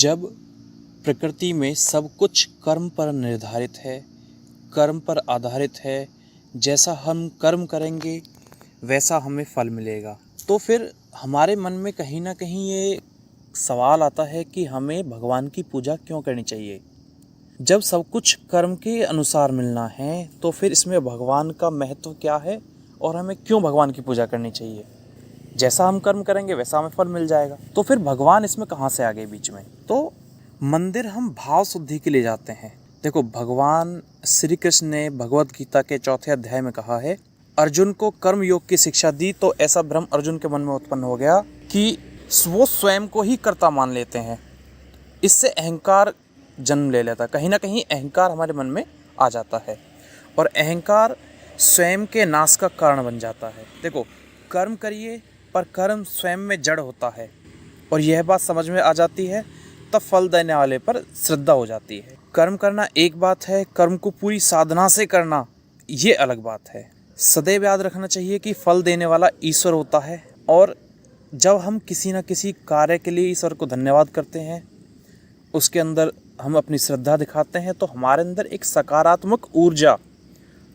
जब प्रकृति में सब कुछ कर्म पर निर्धारित है, कर्म पर आधारित है, जैसा हम कर्म करेंगे वैसा हमें फल मिलेगा, तो फिर हमारे मन में कहीं ना कहीं ये सवाल आता है कि हमें भगवान की पूजा क्यों करनी चाहिए। जब सब कुछ कर्म के अनुसार मिलना है तो फिर इसमें भगवान का महत्व क्या है और हमें क्यों भगवान की पूजा करनी चाहिए। जैसा हम कर्म करेंगे वैसा हमें फल मिल जाएगा, तो फिर भगवान इसमें कहाँ से आ गए बीच में। तो मंदिर हम भाव शुद्धि के लिए जाते हैं। देखो, भगवान श्री कृष्ण ने भगवत गीता के 4 अध्याय में कहा है, अर्जुन को कर्म योग की शिक्षा दी तो ऐसा भ्रम अर्जुन के मन में उत्पन्न हो गया कि वो स्वयं को ही कर्ता मान लेते हैं। इससे अहंकार जन्म ले लेता, कहीं ना कहीं अहंकार हमारे मन में आ जाता है और अहंकार स्वयं के नाश का कारण बन जाता है। देखो, कर्म करिए पर कर्म स्वयं में जड़ होता है और यह बात समझ में आ जाती है, तब फल देने वाले पर श्रद्धा हो जाती है। कर्म करना एक बात है, कर्म को पूरी साधना से करना ये अलग बात है। सदैव याद रखना चाहिए कि फल देने वाला ईश्वर होता है और जब हम किसी न किसी कार्य के लिए ईश्वर को धन्यवाद करते हैं, उसके अंदर हम अपनी श्रद्धा दिखाते हैं, तो हमारे अंदर एक सकारात्मक ऊर्जा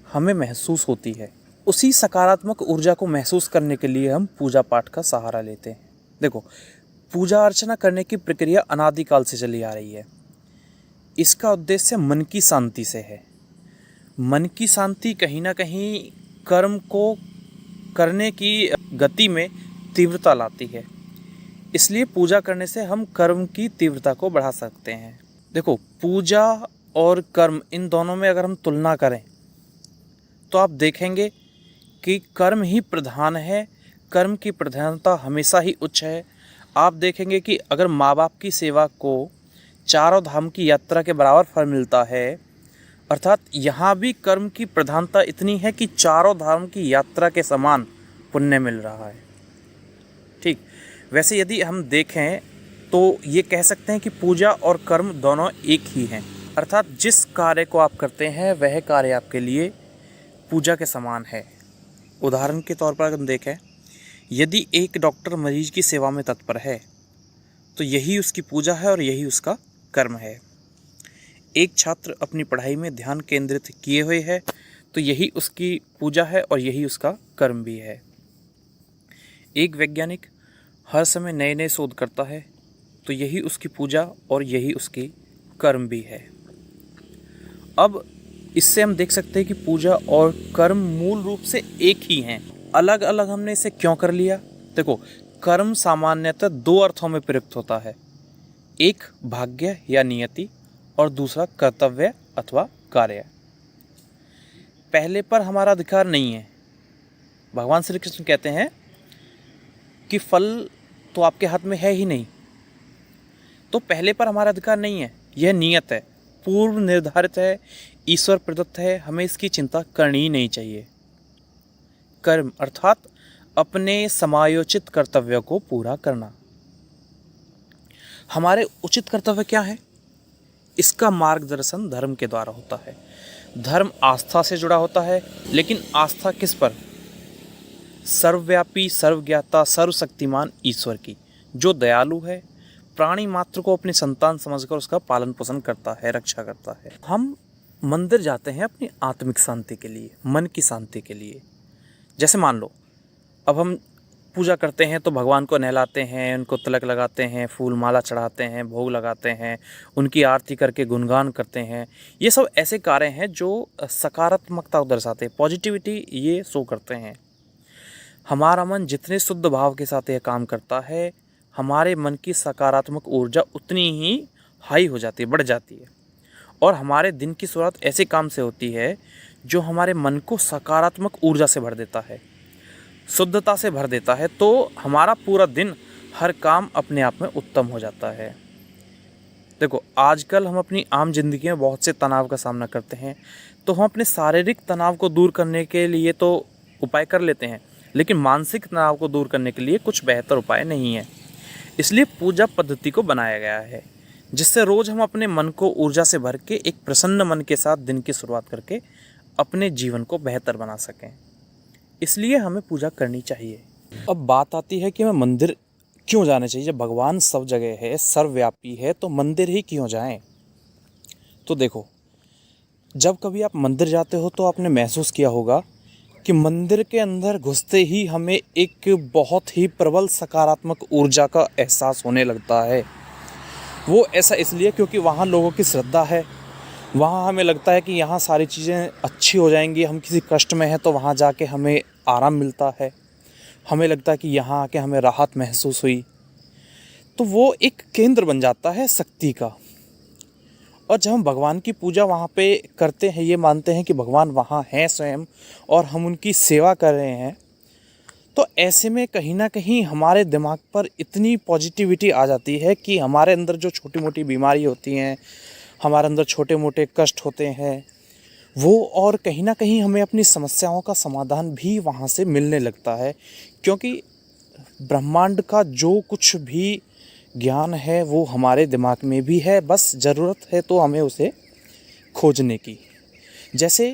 हमें महसूस होती है। उसी सकारात्मक ऊर्जा को महसूस करने के लिए हम पूजा पाठ का सहारा लेते हैं। देखो, पूजा अर्चना करने की प्रक्रिया अनादिकाल से चली आ रही है। इसका उद्देश्य मन की शांति से है। मन की शांति कहीं ना कहीं कर्म को करने की गति में तीव्रता लाती है, इसलिए पूजा करने से हम कर्म की तीव्रता को बढ़ा सकते हैं। देखो, पूजा और कर्म इन दोनों में अगर हम तुलना करें तो आप देखेंगे कि कर्म ही प्रधान है, कर्म की प्रधानता हमेशा ही उच्च है। आप देखेंगे कि अगर माँ बाप की सेवा को चारों धाम की यात्रा के बराबर फल मिलता है, अर्थात यहाँ भी कर्म की प्रधानता इतनी है कि चारों धाम की यात्रा के समान पुण्य मिल रहा है। ठीक, वैसे यदि हम देखें तो ये कह सकते हैं कि पूजा और कर्म दोनों एक ही हैं, अर्थात जिस कार्य को आप करते हैं वह कार्य आपके लिए पूजा के समान है। उदाहरण के तौर पर अगर हम देखें, यदि एक डॉक्टर मरीज की सेवा में तत्पर है तो यही उसकी पूजा है और यही उसका कर्म है। एक छात्र अपनी पढ़ाई में ध्यान केंद्रित किए हुए है तो यही उसकी पूजा है और यही उसका कर्म भी है। एक वैज्ञानिक हर समय नए नए शोध करता है तो यही उसकी पूजा और यही उसकी कर्म भी है। अब इससे हम देख सकते हैं कि पूजा और कर्म मूल रूप से एक ही हैं। अलग अलग हमने इसे क्यों कर लिया? देखो, कर्म सामान्यतः 2 अर्थों में प्रयुक्त होता है, एक भाग्य या नियति और दूसरा कर्तव्य अथवा कार्य। पहले पर हमारा अधिकार नहीं है। भगवान श्री कृष्ण कहते हैं कि फल तो आपके हाथ में है ही नहीं, तो पहले पर हमारा अधिकार नहीं है। यह नियत है, पूर्व निर्धारित है, ईश्वर प्रदत्त है, हमें इसकी चिंता करनी ही नहीं चाहिए। कर्म अर्थात अपने समायोचित कर्तव्य को पूरा करना। हमारे उचित कर्तव्य क्या है? इसका मार्गदर्शन धर्म के द्वारा होता है। धर्म आस्था से जुड़ा होता है, लेकिन आस्था किस पर? सर्वव्यापी, सर्वज्ञाता, सर्वशक्तिमान ईश्वर की, जो दयालु है, प्राणी मात्र को अपनी संतान समझकर उसका पालन पोषण करता है, रक्षा करता है। हम मंदिर जाते हैं अपनी आत्मिक शांति के लिए, मन की शांति के लिए। जैसे मान लो, अब हम पूजा करते हैं तो भगवान को नहलाते हैं, उनको तिलक लगाते हैं, फूल माला चढ़ाते हैं, भोग लगाते हैं, उनकी आरती करके गुणगान करते हैं। ये सब ऐसे कार्य हैं जो सकारात्मकता को दर्शाते हैं, पॉजिटिविटी ये शो करते हैं। हमारा मन जितने शुद्ध भाव के साथ यह काम करता है, हमारे मन की सकारात्मक ऊर्जा उतनी ही हाई हो जाती है, बढ़ जाती है, और हमारे दिन की शुरुआत ऐसे काम से होती है जो हमारे मन को सकारात्मक ऊर्जा से भर देता है, शुद्धता से भर देता है। तो हमारा पूरा दिन, हर काम अपने आप में उत्तम हो जाता है। देखो, आजकल हम अपनी आम जिंदगी में बहुत से तनाव का सामना करते हैं, तो हम अपने शारीरिक तनाव को दूर करने के लिए तो उपाय कर लेते हैं, लेकिन मानसिक तनाव को दूर करने के लिए कुछ बेहतर उपाय नहीं है। इसलिए पूजा पद्धति को बनाया गया है, जिससे रोज़ हम अपने मन को ऊर्जा से भर के एक प्रसन्न मन के साथ दिन की शुरुआत करके अपने जीवन को बेहतर बना सकें। इसलिए हमें पूजा करनी चाहिए। अब बात आती है कि हमें मंदिर क्यों जाने चाहिए? जब भगवान सब जगह है, सर्वव्यापी है, तो मंदिर ही क्यों जाएं? तो देखो, जब कभी आप मंदिर जाते हो तो आपने महसूस किया होगा कि मंदिर के अंदर घुसते ही हमें एक बहुत ही प्रबल सकारात्मक ऊर्जा का एहसास होने लगता है। वो ऐसा इसलिए क्योंकि वहाँ लोगों की श्रद्धा है। वहाँ हमें लगता है कि यहाँ सारी चीज़ें अच्छी हो जाएंगी। हम किसी कष्ट में हैं तो वहाँ जाके हमें आराम मिलता है। हमें लगता है कि यहाँ आके हमें राहत महसूस हुई। तो वो एक केंद्र बन जाता है शक्ति का। और जब हम भगवान की पूजा वहाँ पे करते हैं, ये मानते हैं कि भगवान वहाँ हैं स्वयं और हम उनकी सेवा कर रहे हैं, तो ऐसे में कहीं ना कहीं हमारे दिमाग पर इतनी पॉजिटिविटी आ जाती है कि हमारे अंदर जो छोटी मोटी बीमारी होती हैं, हमारे अंदर छोटे मोटे कष्ट होते हैं, वो और कहीं ना कहीं हमें अपनी समस्याओं का समाधान भी वहाँ से मिलने लगता है। क्योंकि ब्रह्मांड का जो कुछ भी ज्ञान है वो हमारे दिमाग में भी है, बस ज़रूरत है तो हमें उसे खोजने की। जैसे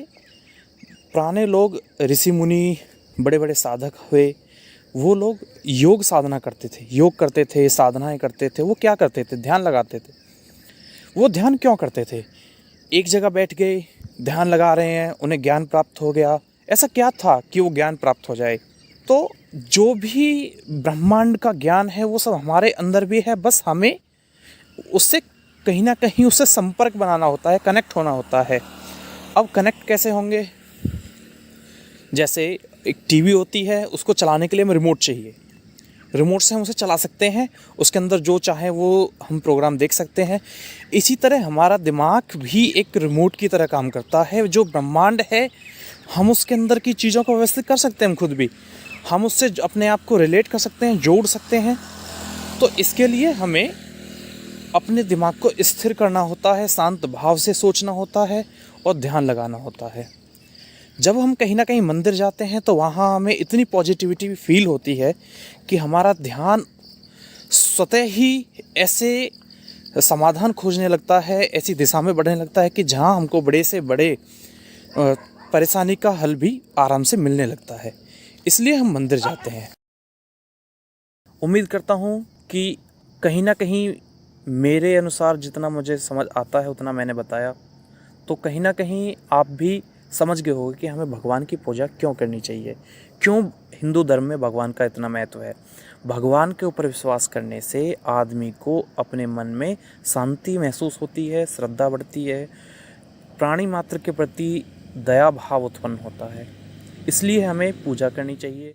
पुराने लोग, ऋषि मुनि, बड़े बड़े साधक हुए, वो लोग योग साधना करते थे, योग करते थे, साधनाएं करते थे। वो क्या करते थे? ध्यान लगाते थे। वो ध्यान क्यों करते थे? एक जगह बैठ गए, ध्यान लगा रहे हैं, उन्हें ज्ञान प्राप्त हो गया। ऐसा क्या था कि वो ज्ञान प्राप्त हो जाए? तो जो भी ब्रह्मांड का ज्ञान है वो सब हमारे अंदर भी है, बस हमें उससे कहीं ना कहीं उससे संपर्क बनाना होता है, कनेक्ट होना होता है। अब कनेक्ट कैसे होंगे? जैसे एक टीवी होती है, उसको चलाने के लिए हमें रिमोट चाहिए। रिमोट से हम उसे चला सकते हैं, उसके अंदर जो चाहे वो हम प्रोग्राम देख सकते हैं। इसी तरह हमारा दिमाग भी एक रिमोट की तरह काम करता है। जो ब्रह्मांड है, हम उसके अंदर की चीज़ों को व्यवस्थित कर सकते हैं। हम खुद भी हम उससे अपने आप को रिलेट कर सकते हैं, जोड़ सकते हैं। तो इसके लिए हमें अपने दिमाग को स्थिर करना होता है, शांत भाव से सोचना होता है और ध्यान लगाना होता है। जब हम कहीं ना कहीं मंदिर जाते हैं तो वहाँ हमें इतनी पॉजिटिविटी फील होती है कि हमारा ध्यान स्वतः ही ऐसे समाधान खोजने लगता है, ऐसी दिशा में बढ़ने लगता है कि जहाँ हमको बड़े से बड़े परेशानी का हल भी आराम से मिलने लगता है। इसलिए हम मंदिर जाते हैं। उम्मीद करता हूँ कि कहीं ना कहीं मेरे अनुसार जितना मुझे समझ आता है उतना मैंने बताया। तो कहीं ना कहीं आप भी समझ गए होंगे कि हमें भगवान की पूजा क्यों करनी चाहिए, क्यों हिंदू धर्म में भगवान का इतना महत्व है। भगवान के ऊपर विश्वास करने से आदमी को अपने मन में शांति महसूस होती है, श्रद्धा बढ़ती है, प्राणी मात्र के प्रति दया भाव उत्पन्न होता है। इसलिए हमें पूजा करनी चाहिए।